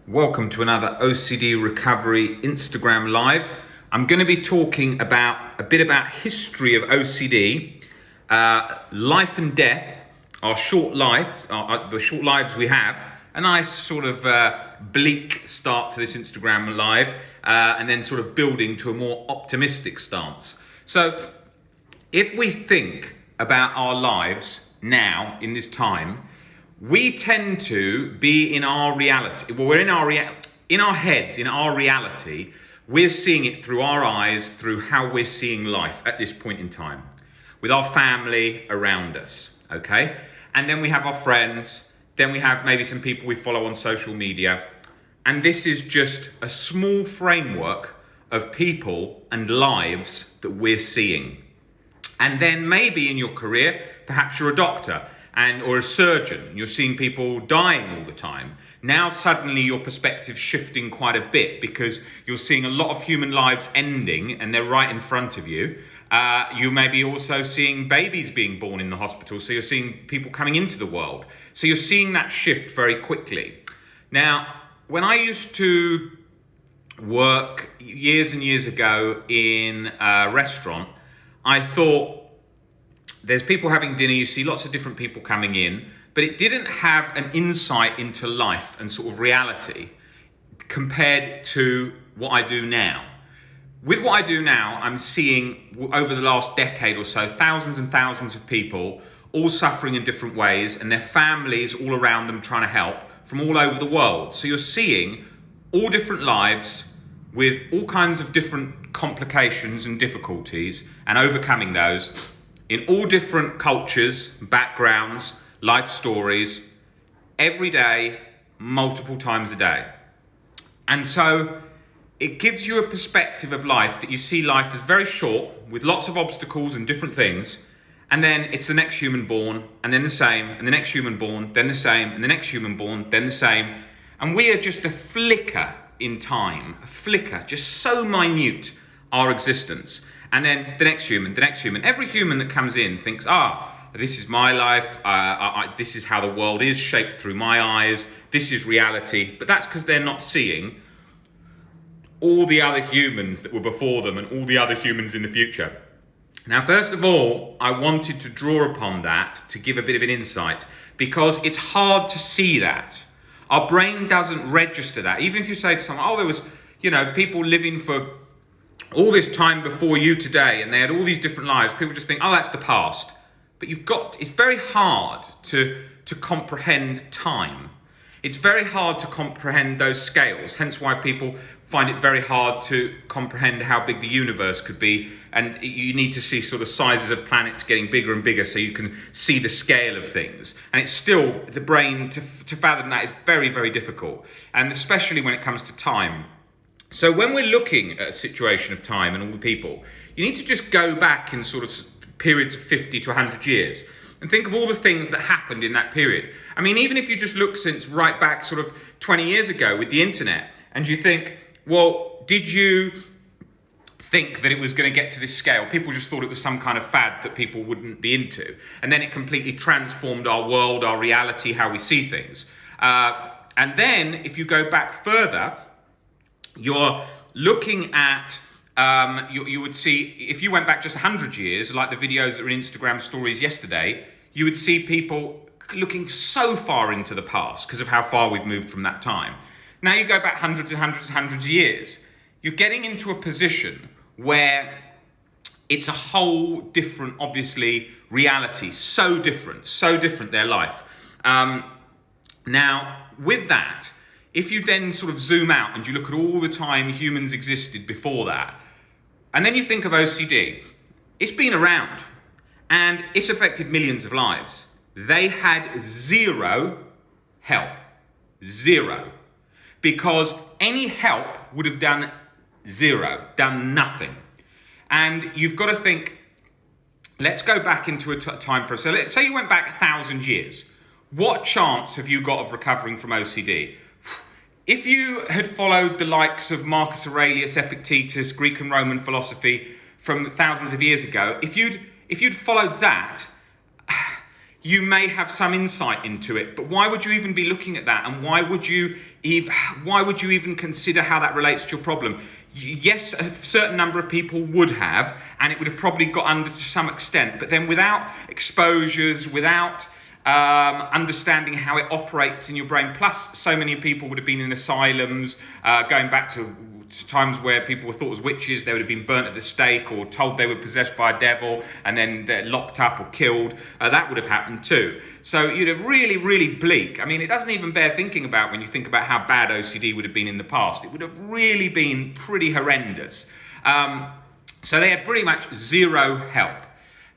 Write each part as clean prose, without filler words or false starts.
Welcome to another OCD Recovery Instagram Live. I'm going to be talking a bit about history of OCD, life and death, our short lives, the short lives we have. A nice sort of bleak start to this Instagram Live, and then sort of building to a more optimistic stance. So, if we think about our lives now in this time, we tend to be in our reality. Well, we're in our heads, in our reality. We're seeing it through our eyes, through how we're seeing life at this point in time, with our family around us, okay? And then we have our friends, then we have maybe some people we follow on social media, and this is just a small framework of people and lives that we're seeing. And then maybe in your career, perhaps you're a doctor, or a surgeon, you're seeing people dying all the time. Now suddenly your perspective's shifting quite a bit because you're seeing a lot of human lives ending and they're right in front of you. You may be also seeing babies being born in the hospital, so you're seeing people coming into the world. So you're seeing that shift very quickly. Now, when I used to work years and years ago in a restaurant, I thought, there's people having dinner, you see lots of different people coming in, but it didn't have an insight into life and sort of reality compared to what I do now. With what I do now, I'm seeing over the last decade or so, thousands and thousands of people all suffering in different ways and their families all around them trying to help from all over the world. So you're seeing all different lives with all kinds of different complications and difficulties and overcoming those in all different cultures, backgrounds, life stories, every day, multiple times a day. And so it gives you a perspective of life that you see life as very short, with lots of obstacles and different things, and then it's the next human born, and then the same, and the next human born, then the same, and the next human born, then the same. And we are just a flicker in time, a flicker, just so minute, our existence. And then the next human, the next human. Every human that comes in thinks, this is my life, this is how the world is shaped through my eyes, this is reality. But that's because they're not seeing all the other humans that were before them and all the other humans in the future. Now, first of all, I wanted to draw upon that to give a bit of an insight, because it's hard to see that. Our brain doesn't register that. Even if you say to someone, there was, people living for all this time before you today, and they had all these different lives, people just think, that's the past. But it's very hard to comprehend time. It's very hard to comprehend those scales, hence why people find it very hard to comprehend how big the universe could be, and you need to see sort of sizes of planets getting bigger and bigger so you can see the scale of things. And it's still, the brain, to fathom that is very, very difficult, and especially when it comes to time. So when we're looking at a situation of time and all the people, you need to just go back in sort of periods of 50 to 100 years and think of all the things that happened in that period. I mean, even if you just look since right back sort of 20 years ago with the internet, and you think, well, did you think that it was going to get to this scale? People just thought it was some kind of fad that people wouldn't be into. And then it completely transformed our world, our reality, how we see things. And then if you go back further, you're looking at, you would see, if you went back just 100 years, like the videos that were in Instagram stories yesterday, you would see people looking so far into the past because of how far we've moved from that time. Now you go back hundreds and hundreds and hundreds of years, you're getting into a position where it's a whole different, obviously, reality. So different their life. Now, with that, if you then sort of zoom out and you look at all the time humans existed before that, and then you think of OCD, it's been around and it's affected millions of lives. They had zero help. Zero. Because any help would have done zero, done nothing. And you've got to think, let's go back into a time for us. So let's say you went back 1,000 years. What chance have you got of recovering from OCD? If you had followed the likes of Marcus Aurelius, Epictetus, Greek and Roman philosophy from thousands of years ago, if you'd followed that, you may have some insight into it, but why would you even be looking at that? And why would you even consider how that relates to your problem? Yes, a certain number of people would have, and it would have probably got under to some extent, but then without exposures, without understanding how it operates in your brain, plus so many people would have been in asylums, going back to times where people were thought as witches, they would have been burnt at the stake or told they were possessed by a devil and then they're locked up or killed. That would have happened too. So you'd have really, really bleak. I mean, it doesn't even bear thinking about when you think about how bad OCD would have been in the past. It would have really been pretty horrendous. So they had pretty much zero help.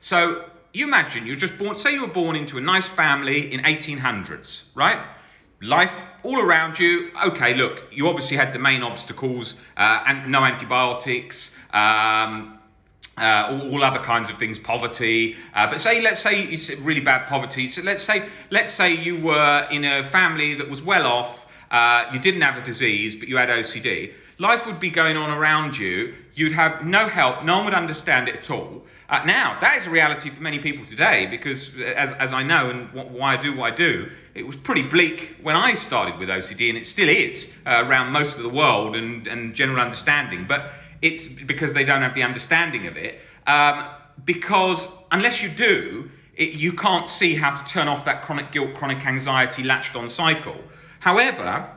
So you imagine you're just born, say you were born into a nice family in 1800s, right? Life all around you. Okay, look, you obviously had the main obstacles, and no antibiotics, all other kinds of things, poverty. But let's say it's really bad poverty. So let's say you were in a family that was well off. You didn't have a disease, but you had OCD. Life would be going on around you. You'd have no help. No one would understand it at all. Now, that is a reality for many people today because, as I know and why I do what I do, it was pretty bleak when I started with OCD, and it still is around most of the world and general understanding. But it's because they don't have the understanding of it. Because unless you do, you can't see how to turn off that chronic guilt, chronic anxiety, latched-on cycle. However,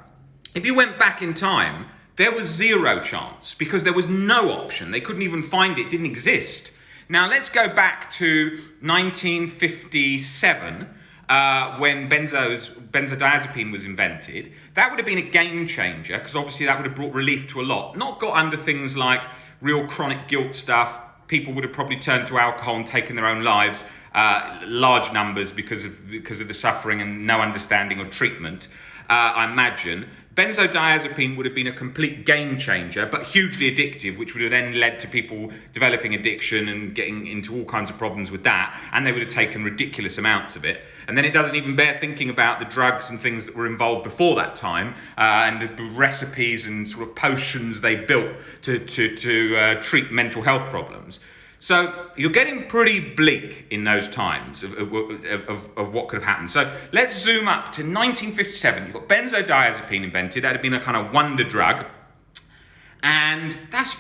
if you went back in time, there was zero chance because there was no option. They couldn't even find it, didn't exist. Now, let's go back to 1957 when benzodiazepine was invented. That would have been a game changer because obviously that would have brought relief to a lot. Not got under things like real chronic guilt stuff. People would have probably turned to alcohol and taken their own lives, large numbers because of the suffering and no understanding of treatment, I imagine. Benzodiazepine would have been a complete game changer, but hugely addictive, which would have then led to people developing addiction and getting into all kinds of problems with that, and they would have taken ridiculous amounts of it. And then it doesn't even bear thinking about the drugs and things that were involved before that time, and the recipes and sort of potions they built to treat mental health problems. So you're getting pretty bleak in those times of what could have happened. So let's zoom up to 1957. You've got benzodiazepine invented. That had been a kind of wonder drug. And that's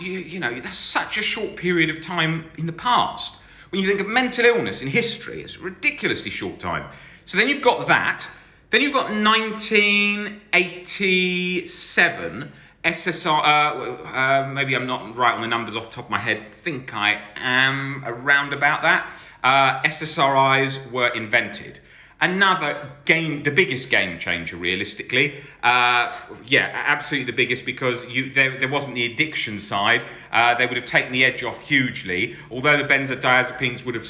such a short period of time in the past. When you think of mental illness in history, it's a ridiculously short time. So then you've got that. Then you've got 1987. SSR, maybe I'm not right on the numbers off the top of my head, think I am around about that. SSRIs were invented. Another the biggest game changer realistically. Absolutely the biggest because there wasn't the addiction side. They would have taken the edge off hugely. Although the benzodiazepines would have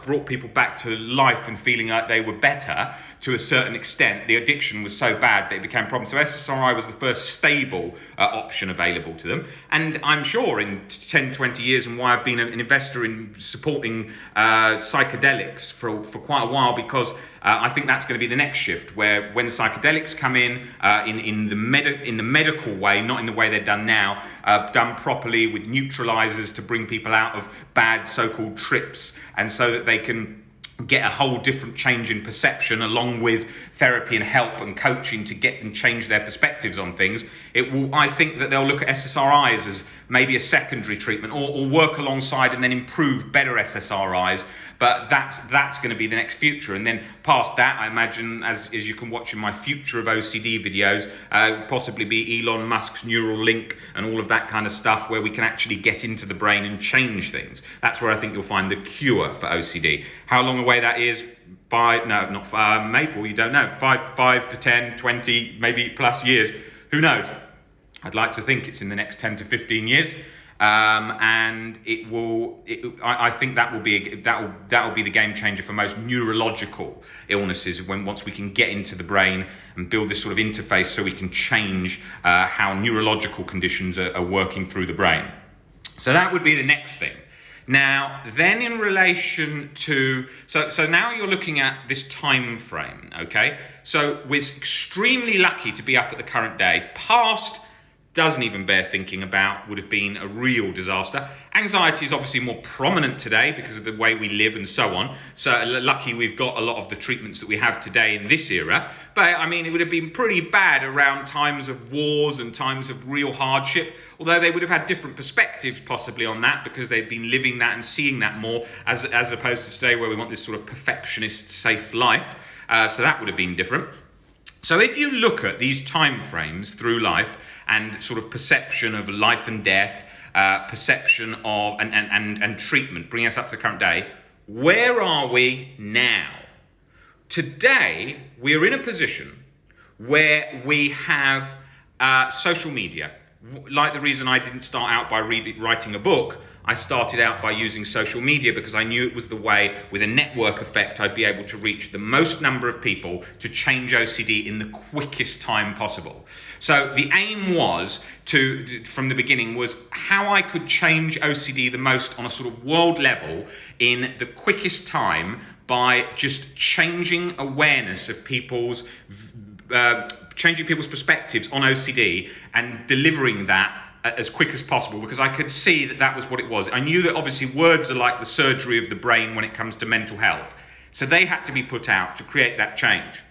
brought people back to life and feeling like they were better to a certain extent, the addiction was so bad that it became a problem. So SSRI was the first stable option available to them. And I'm sure in 10, 20 years, and why I've been an investor in supporting psychedelics for quite a while, because I think that's going to be the next shift, where when psychedelics come in the medical way, not in the way they're done now, done properly with neutralizers to bring people out of bad so-called trips, and so that they can get a whole different change in perception along with therapy and help and coaching to get and change their perspectives on things. I think that they'll look at SSRIs as maybe a secondary treatment or work alongside and then improve better SSRIs. But that's going to be the next future. And then past that, I imagine, as you can watch in my Future of OCD videos, possibly be Elon Musk's neural link and all of that kind of stuff where we can actually get into the brain and change things. That's where I think you'll find the cure for OCD. How long away that is? Maybe you don't know. 5 to 10, 20, maybe plus years. Who knows? I'd like to think it's in the next 10 to 15 years. And I think that will be the game changer for most neurological illnesses. Once we can get into the brain and build this sort of interface, so we can change how neurological conditions are working through the brain. So that would be the next thing. Now, then in relation to so now you're looking at this time frame. Okay, so we're extremely lucky to be up at the current day, past doesn't even bear thinking about would have been a real disaster. Anxiety is obviously more prominent today because of the way we live and so on. So lucky we've got a lot of the treatments that we have today in this era. But I mean, it would have been pretty bad around times of wars and times of real hardship, although they would have had different perspectives possibly on that because they've been living that and seeing that more as opposed to today where we want this sort of perfectionist, safe life. So that would have been different. So if you look at these time frames through life, and sort of perception of life and death, perception of and treatment, bringing us up to the current day, where are we now? Today, we're in a position where we have social media. Like the reason I didn't start out by writing a book, I started out by using social media because I knew it was the way, with a network effect, I'd be able to reach the most number of people to change OCD in the quickest time possible. So the aim was from the beginning, was how I could change OCD the most on a sort of world level in the quickest time by just changing awareness of changing people's perspectives on OCD and delivering that as quick as possible, because I could see that that was what it was. I knew that obviously words are like the surgery of the brain when it comes to mental health. So they had to be put out to create that change.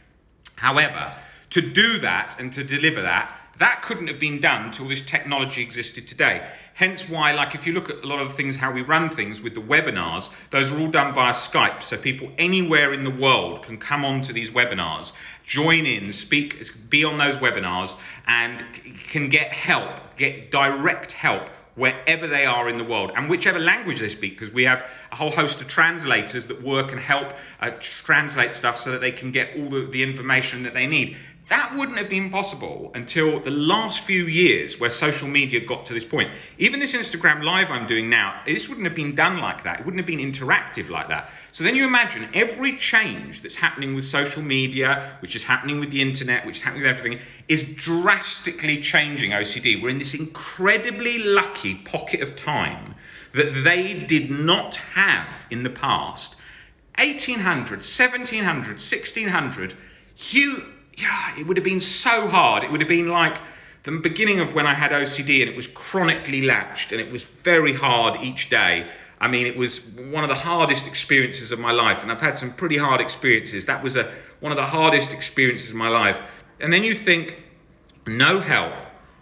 However, to do that and to deliver that, that couldn't have been done until this technology existed today. Hence why, like if you look at a lot of things, how we run things with the webinars, those are all done via Skype. So people anywhere in the world can come onto these webinars, join in, speak, be on those webinars, and can get help, get direct help wherever they are in the world and whichever language they speak, because we have a whole host of translators that work and help translate stuff so that they can get all the information that they need. That wouldn't have been possible until the last few years where social media got to this point. Even this Instagram Live I'm doing now, this wouldn't have been done like that. It wouldn't have been interactive like that. So then you imagine every change that's happening with social media, which is happening with the internet, which is happening with everything, is drastically changing OCD. We're in this incredibly lucky pocket of time that they did not have in the past. 1800, 1700, 1600, it would have been so hard. It would have been like the beginning of when I had OCD and it was chronically latched and it was very hard each day. I mean, it was one of the hardest experiences of my life, and I've had some pretty hard experiences. That was one of the hardest experiences of my life. And then you think, no help,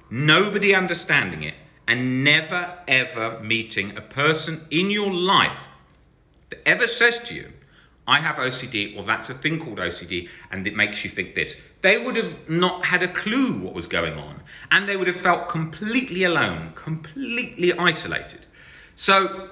nobody understanding it, and never ever meeting a person in your life that ever says to you, I have OCD, or that's a thing called OCD, and it makes you think this. They would have not had a clue what was going on, and they would have felt completely alone, completely isolated. So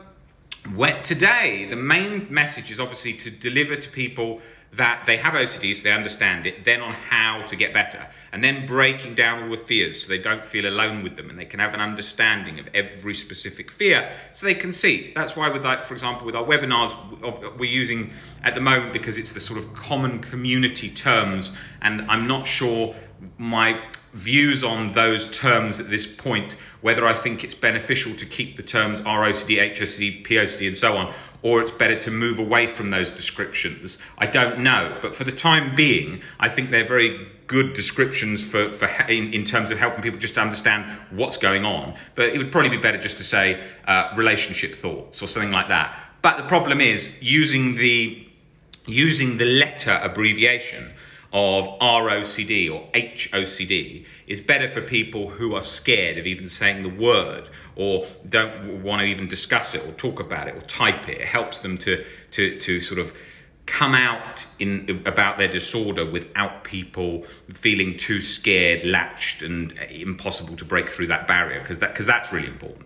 today, the main message is obviously to deliver to people that they have OCD so they understand it, then on how to get better, and then breaking down all the fears so they don't feel alone with them and they can have an understanding of every specific fear so they can see. That's why with, like, for example, with our webinars, we're using at the moment, because it's the sort of common community terms, and I'm not sure my views on those terms at this point, whether I think it's beneficial to keep the terms ROCD, HOCD, POCD and so on, or it's better to move away from those descriptions. I don't know, but for the time being, I think they're very good descriptions in terms of helping people just to understand what's going on. But it would probably be better just to say relationship thoughts or something like that. But the problem is using the letter abbreviation of ROCD or HOCD is better for people who are scared of even saying the word or don't want to even discuss it or talk about it or type it. It helps them to sort of come out about their disorder without people feeling too scared, latched, and impossible to break through that barrier, because that's really important.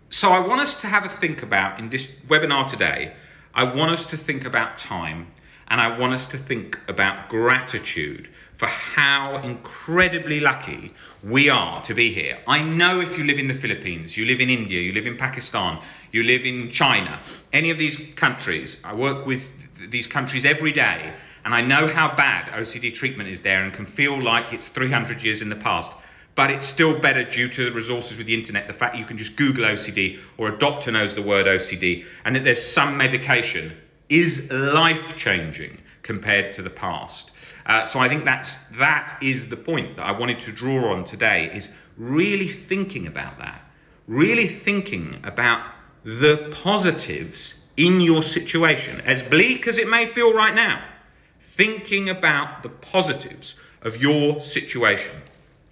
So I want us to have a think about, in this webinar today, I want us to think about time, and I want us to think about gratitude for how incredibly lucky we are to be here. I know if you live in the Philippines, you live in India, you live in Pakistan, you live in China, any of these countries, I work with these countries every day, and I know how bad OCD treatment is there and can feel like it's 300 years in the past. But it's still better due to the resources with the internet, the fact you can just Google OCD or a doctor knows the word OCD, and that there's some medication is life-changing compared to the past. So I think that is the point that I wanted to draw on today, is really thinking about that. Really thinking about the positives in your situation, as bleak as it may feel right now. Thinking about the positives of your situation.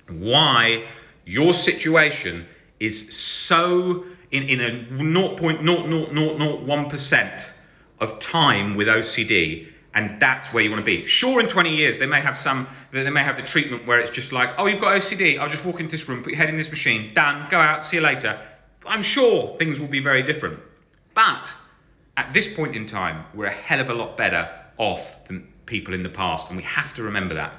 Why your situation is so in a 0.00001% of time with OCD, and that's where you want to be. Sure, in 20 years they may have the treatment where it's just like, oh, you've got OCD, I'll just walk into this room, put your head in this machine, done, go out, see you later. I'm sure things will be very different. But at this point in time, we're a hell of a lot better off than people in the past, and we have to remember that.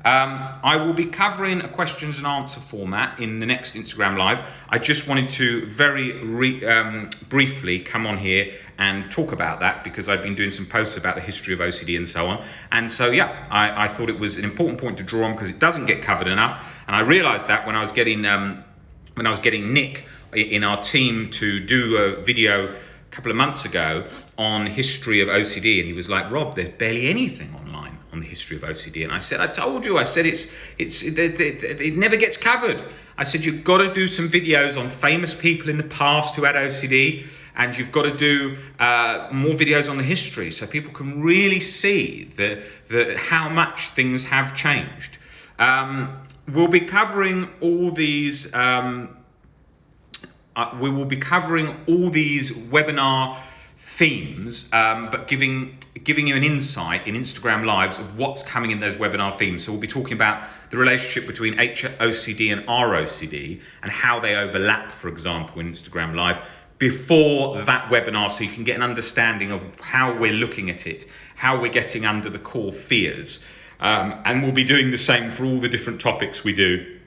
I will be covering a questions and answer format in the next Instagram Live. I just wanted to very briefly come on here and talk about that, because I've been doing some posts about the history of OCD and so on. And so, yeah, I thought it was an important point to draw on, because it doesn't get covered enough. And I realised that when I was getting Nick in our team to do a video a couple of months ago on history of OCD, and he was like, Rob, there's barely anything online on the history of OCD. And I said, I told you, I said it never gets covered. I said, you've got to do some videos on famous people in the past who had OCD, and you've got to do more videos on the history, so people can really see how much things have changed. We'll be covering all these webinar themes, but giving you an insight in Instagram Lives of what's coming in those webinar themes. So we'll be talking about the relationship between OCD and ROCD and how they overlap, for example, in Instagram Live before that webinar, so you can get an understanding of how we're looking at it, how we're getting under the core fears. And we'll be doing the same for all the different topics we do,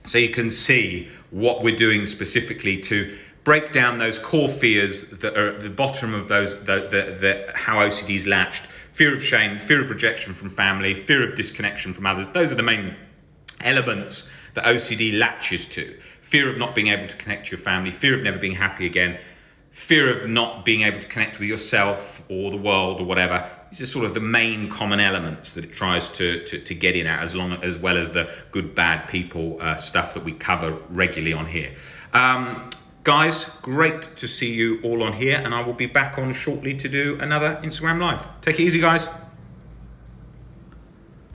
so you can see what we're doing specifically to break down those core fears that are at the bottom of those, how OCD is latched. Fear of shame, fear of rejection from family, fear of disconnection from others. Those are the main elements that OCD latches to. Fear of not being able to connect to your family, fear of never being happy again, fear of not being able to connect with yourself or the world or whatever. These are sort of the main common elements that it tries to get in at, as well as the good, bad people stuff that we cover regularly on here. Guys, great to see you all on here, and I will be back on shortly to do another Instagram Live. Take it easy, guys.